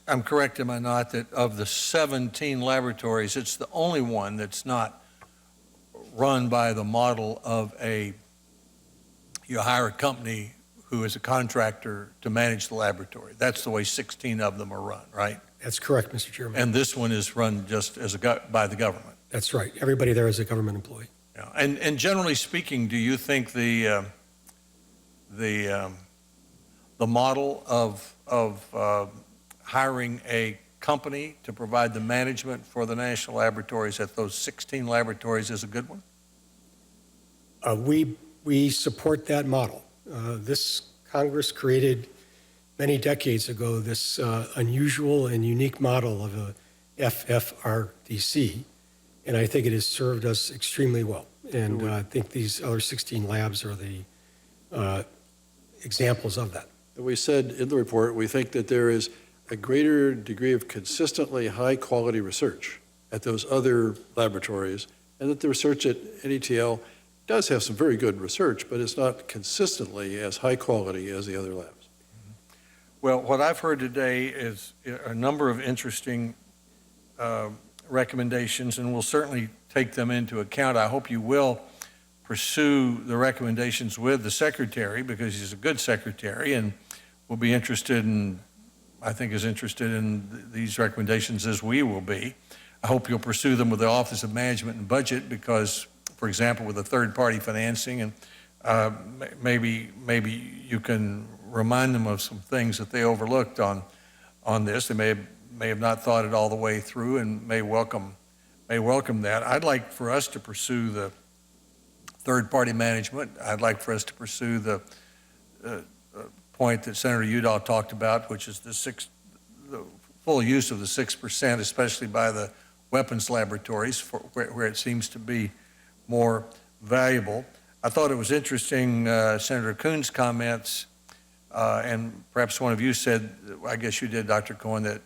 I'm correct, am I not, that of the 17 laboratories, it's the only one that's not run by the model of you hire a company who is a contractor to manage the laboratory. That's the way 16 of them are run, right? That's correct, Mr. Chairman. And this one is run just by the government. That's right. Everybody there is a government employee. Yeah. And generally speaking, do you think the model of hiring a company to provide the management for the national laboratories at those 16 laboratories is a good one? We support that model. This Congress created many decades ago this unusual and unique model of a FFRDC, and I think it has served us extremely well. And I think these other 16 labs are the examples of that. We said in the report, we think that there is a greater degree of consistently high quality research at those other laboratories, and that the research at NETL does have some very good research, but it's not consistently as high quality as the other labs. Well, what I've heard today is a number of interesting recommendations, and we'll certainly take them into account. I hope you will pursue the recommendations with the secretary, because he's a good secretary and will be interested in, I think, as interested in these recommendations as we will be. I hope you'll pursue them with the Office of Management and Budget, because, for example, with the third-party financing, and maybe you can remind them of some things that they overlooked on this. They may have not thought it all the way through, and may welcome that. I'd like for us to pursue the third-party management. I'd like for us to pursue the point that Senator Udall talked about, which is the full use of the 6%, especially by the weapons laboratories, where it seems to be more valuable. I thought it was interesting, Senator Coons' comments, and perhaps one of you said, I guess you did, Dr. Cohen, that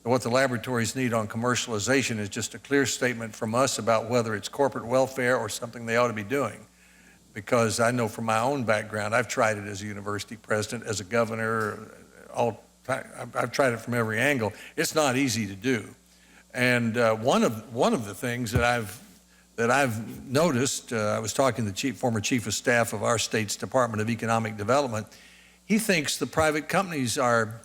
what the laboratories need on commercialization is just a clear statement from us about whether it's corporate welfare or something they ought to be doing. Because I know from my own background, I've tried it as a university president, as a governor, I've tried it from every angle. It's not easy to do. And one of the things that I've noticed, I was talking to the former chief of staff of our state's Department of Economic Development. He thinks the private companies are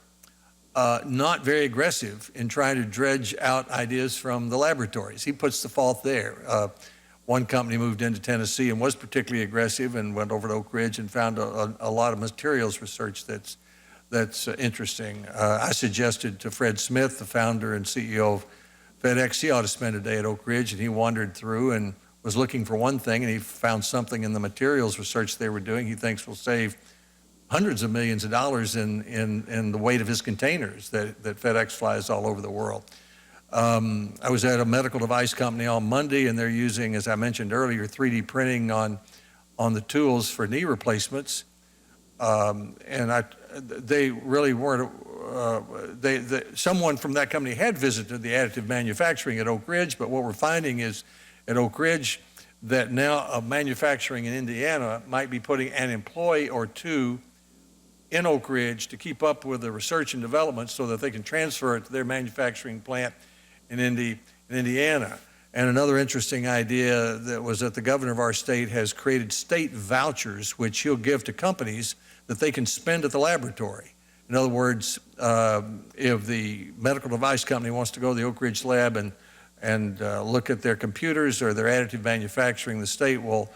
not very aggressive in trying to dredge out ideas from the laboratories. He puts the fault there. One company moved into Tennessee and was particularly aggressive and went over to Oak Ridge and found a lot of materials research that's interesting. I suggested to Fred Smith, the founder and CEO of FedEx, he ought to spend a day at Oak Ridge, and he wandered through and was looking for one thing, and he found something in the materials research they were doing he thinks will save hundreds of millions of dollars in the weight of his containers that FedEx flies all over the world. I was at a medical device company on Monday, and they're using, as I mentioned earlier, 3D printing on the tools for knee replacements. They really weren't, someone from that company had visited the additive manufacturing at Oak Ridge, but what we're finding is at Oak Ridge that now manufacturing in Indiana might be putting an employee or two in Oak Ridge to keep up with the research and development so that they can transfer it to their manufacturing plant in Indiana. And another interesting idea that was that the governor of our state has created state vouchers, which he'll give to companies that they can spend at the laboratory. In other words, if the medical device company wants to go to the Oak Ridge lab and look at their computers or their additive manufacturing, the state will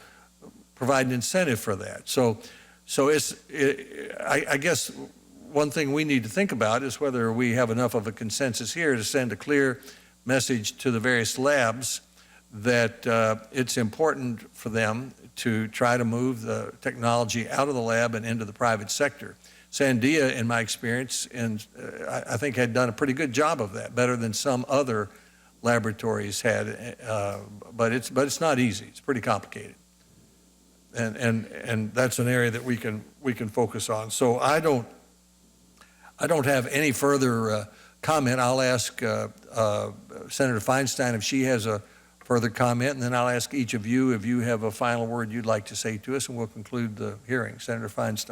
provide an incentive for that. So I guess one thing we need to think about is whether we have enough of a consensus here to send a clear message to the various labs that it's important for them to try to move the technology out of the lab and into the private sector. Sandia, in my experience, and I think had done a pretty good job of that, better than some other laboratories had, but it's not easy. It's pretty complicated. And that's an area that we can focus on. So I don't have any further comment. I'll ask Senator Feinstein if she has a further comment, and then I'll ask each of you if you have a final word you'd like to say to us, and we'll conclude the hearing. Senator Feinstein.